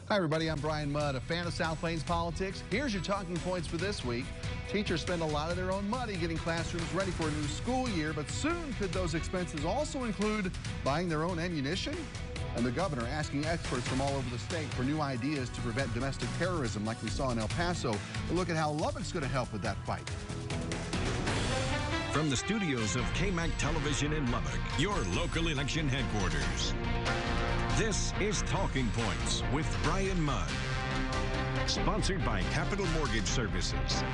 Hi, everybody. I'm Bryan Mudd, a fan of South Plains politics. Here's your talking points for this week. Teachers spend a lot of their own money getting classrooms ready for a new school year, but soon could those expenses also include buying their own ammunition? And the governor asking experts from all over the state for new ideas to prevent domestic terrorism like we saw in El Paso. A look at how Lubbock's going to help with that fight. From the studios of KMAC Television in Lubbock, your local election headquarters. This is Talking Points with Bryan Mudd. Sponsored by Capital Mortgage Services.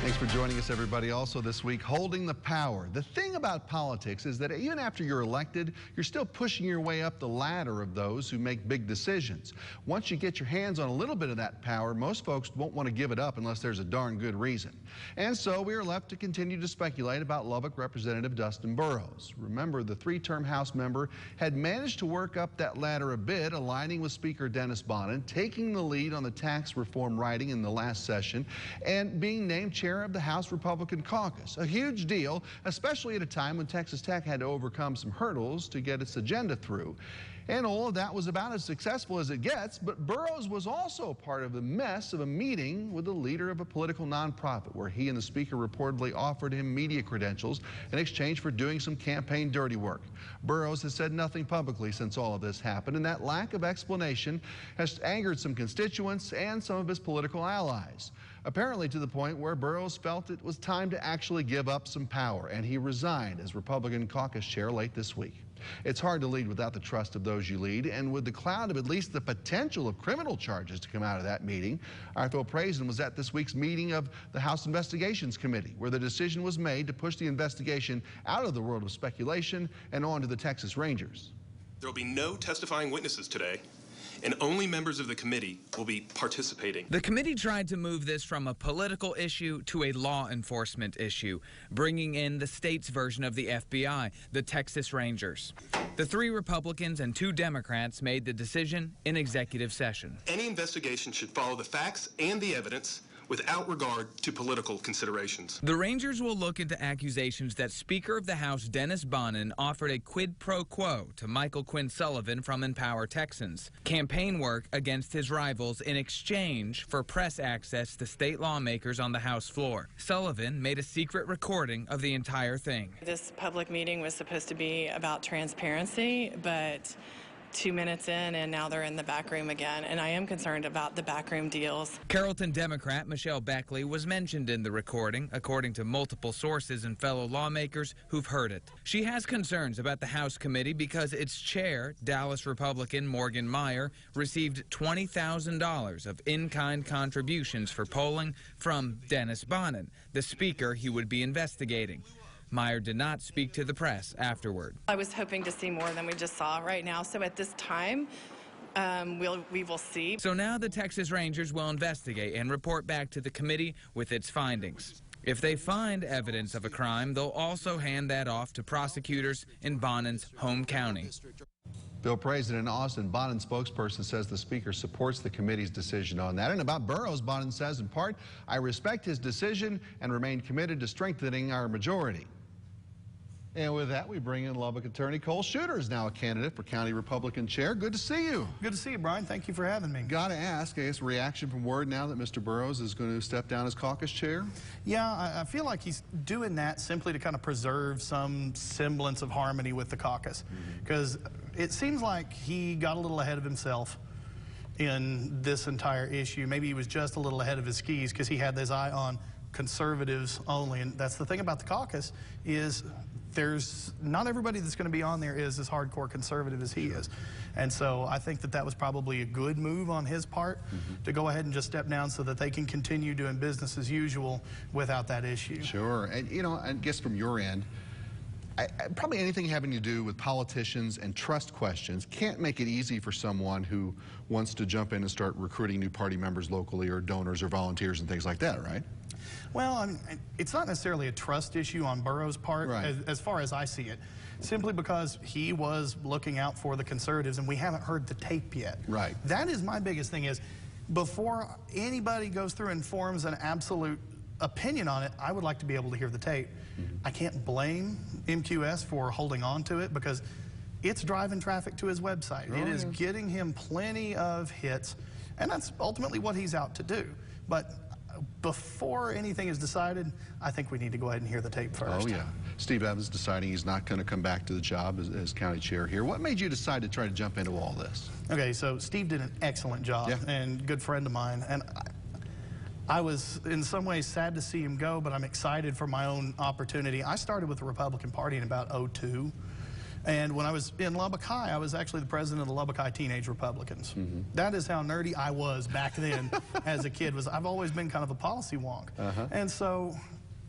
Thanks for joining us, everybody. Also this week, holding the power. The thing about politics is that even after you're elected, you're still pushing your way up the ladder of those who make big decisions. Once you get your hands on a little bit of that power, most folks won't want to give it up unless there's a darn good reason. And so we are left to continue to speculate about Lubbock Representative Dustin Burrows. Remember, the three-term House member had managed to work up that ladder a bit, aligning with Speaker Dennis Bonnen, taking the lead on the tax reform writing in the last session, and being named chair of the House Republican Caucus. A huge deal, especially at a time when Texas Tech had to overcome some hurdles to get its agenda through. And all of that was about as successful as it gets, but Burrows was also part of the mess of a meeting with the leader of a political nonprofit where he and the speaker reportedly offered him media credentials in exchange for doing some campaign dirty work. Burrows has said nothing publicly since all of this happened, and that lack of explanation has angered some constituents and some of his political allies. Apparently to the point where Burrows felt it was time to actually give up some power, and he resigned as Republican caucus chair late this week. It's hard to lead without the trust of those you lead, and with the cloud of at least the potential of criminal charges to come out of that meeting, our Phil Prazen was at this week's meeting of the House Investigations Committee, where the decision was made to push the investigation out of the world of speculation and on to the Texas Rangers. There will be no testifying witnesses today, and only members of the committee will be participating. The committee tried to move this from a political issue to a law enforcement issue, bringing in the state's version of the FBI, the Texas Rangers. The 3 Republicans and 2 Democrats made the decision in executive session. Any investigation should follow the facts and the evidence without regard to political considerations. The Rangers will look into accusations that Speaker of the House Dennis Bonnen offered a quid pro quo to Michael Quinn Sullivan from Empower Texans, campaign work against his rivals in exchange for press access to state lawmakers on the House floor. Sullivan made a secret recording of the entire thing. This public meeting was supposed to be about transparency, but 2 minutes in, and now they're in the back room again, and I am concerned about the backroom deals. Carrollton Democrat Michelle Beckley was mentioned in the recording, according to multiple sources and fellow lawmakers who've heard it. She has concerns about the House committee because its chair, Dallas Republican Morgan Meyer, received $20,000 of in-kind contributions for polling from Dennis Bonnen, the speaker he would be investigating. Meyer did not speak to the press afterward. I was hoping to see more than we just saw right now, so at this time, we will see. So now the Texas Rangers will investigate and report back to the committee with its findings. If they find evidence of a crime, they'll also hand that off to prosecutors in Bonnen's home county. Bill Prazen in Austin, Bonnen's spokesperson, says the speaker supports the committee's decision on that. And about Burrows, Bonnen says, in part, I respect his decision and remain committed to strengthening our majority. And with that, we bring in Lubbock attorney Cole Shooter, is now a candidate for county Republican chair. Good to see you. Good to see you, Bryan. Thank you for having me. Got to ask, I guess, reaction from word now that Mr. Burrows is going to step down as caucus chair? Yeah, I feel like he's doing that simply to kind of preserve some semblance of harmony with the caucus. Because it seems like he got a little ahead of himself in this entire issue. Maybe he was just a little ahead of his skis because he had his eye on conservatives only. And that's the thing about the caucus is there's not everybody that's going to be on there is as hardcore conservative as he is. And so I think that that was probably a good move on his part to go ahead and just step down so that they can continue doing business as usual without that issue. Sure. And, you know, I guess from your end, probably anything having to do with politicians and trust questions can't make it easy for someone who wants to jump in and start recruiting new party members locally or donors or volunteers and things like that, right? Well, I mean, it's not necessarily a trust issue on Burrows' part, right, as far as I see it, simply because he was looking out for the conservatives, and we haven't heard the tape yet. Right. That is my biggest thing is, before anybody goes through and forms an absolute opinion on it, I would like to be able to hear the tape. I can't blame MQS for holding on to it because it's driving traffic to his website. It is getting him plenty of hits, and that's ultimately what he's out to do. But before anything is decided, I think we need to go ahead and hear the tape first. Oh, yeah. Steve Evans deciding he's not going to come back to the job as county chair here. What made you decide to try to jump into all this? Okay, so Steve did an excellent job, and good friend of mine. And I was in some ways sad to see him go, but I'm excited for my own opportunity. I started with the Republican Party in about '02. And when I was in Lubbock High, I was actually the president of the Lubbock High Teenage Republicans. That is how nerdy I was back then as a kid. I've always been kind of a policy wonk. And so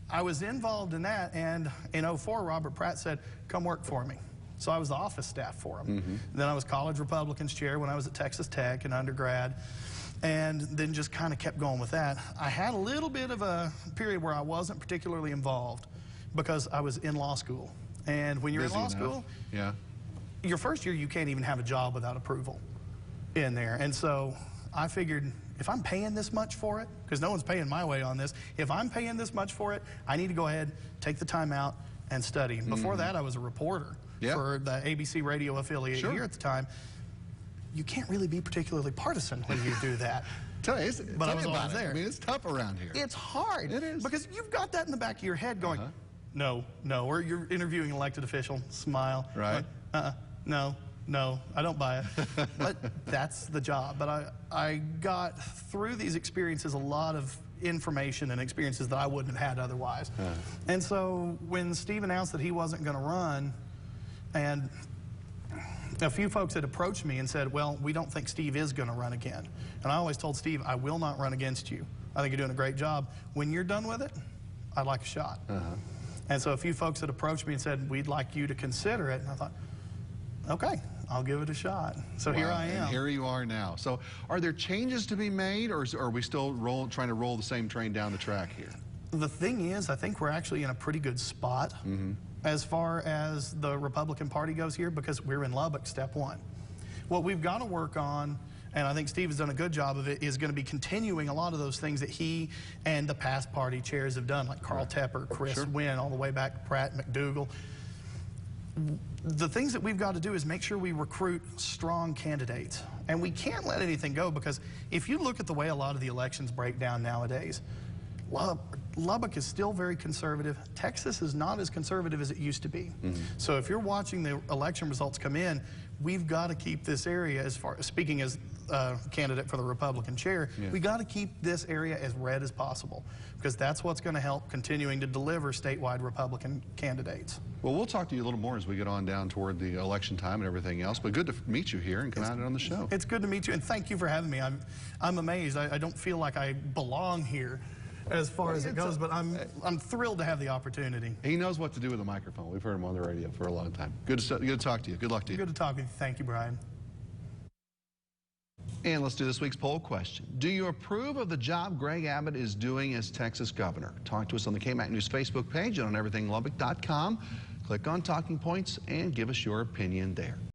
I was involved in that, and in '04, Robert Pratt said, come work for me. So I was the office staff for him. Then I was college Republicans chair when I was at Texas Tech in undergrad, and then just kind of kept going with that. I had a little bit of a period where I wasn't particularly involved because I was in law school. And when you're in law school, your first year you can't even have a job without approval in there. And so I figured, if I'm paying this much for it, because no one's paying my way on this, if I'm paying this much for it, I need to go ahead, take the time out, and study. Before that, I was a reporter for the ABC radio affiliate here at the time. You can't really be particularly partisan when you do that. Tell you, but I was always there. I mean, it's tough around here. It's hard. It is. Because you've got that in the back of your head going, no, no. Or you're interviewing an elected official, smile. Right. No, no, I don't buy it. But that's the job. But I got through these experiences a lot of information and experiences that I wouldn't have had otherwise. And so when Steve announced that he wasn't going to run, and a few folks had approached me and said, well, we don't think Steve is going to run again. And I always told Steve, I will not run against you. I think you're doing a great job. When you're done with it, I'd like a shot. And so a few folks had approached me and said, we'd like you to consider it. And I thought, okay, I'll give it a shot. So here I am. And here you are now. So are there changes to be made, or are we still trying to roll the same train down the track here? The thing is, I think we're actually in a pretty good spot as far as the Republican Party goes here, because we're in Lubbock, step one. What we've got to work on, and I think Steve has done a good job of it, is going to be continuing a lot of those things that he and the past party chairs have done, like Carl Tepper, Chris Wynn, all the way back to Pratt, McDougal. The things that we've got to do is make sure we recruit strong candidates. And we can't let anything go, because if you look at the way a lot of the elections break down nowadays, Lubbock is still very conservative. Texas is not as conservative as it used to be. So if you're watching the election results come in, we've got to keep this area, as far as speaking as a candidate for the Republican chair, we got to keep this area as red as possible, because that's what's going to help continuing to deliver statewide Republican candidates. Well, we'll talk to you a little more as we get on down toward the election time and everything else, but good to meet you here and come out on the show. It's good to meet you, and thank you for having me. I'm amazed. I don't feel like I belong here as far as it goes, but I'm thrilled to have the opportunity. He knows what to do with a microphone. We've heard him on the radio for a long time. Good to talk to you. Good luck to you. Good to talk with you. Thank you, Brian. And let's do this week's poll question. Do you approve of the job Greg Abbott is doing as Texas governor? Talk to us on the KMAC News Facebook page and on everythinglubbock.com. Click on Talking Points and give us your opinion there.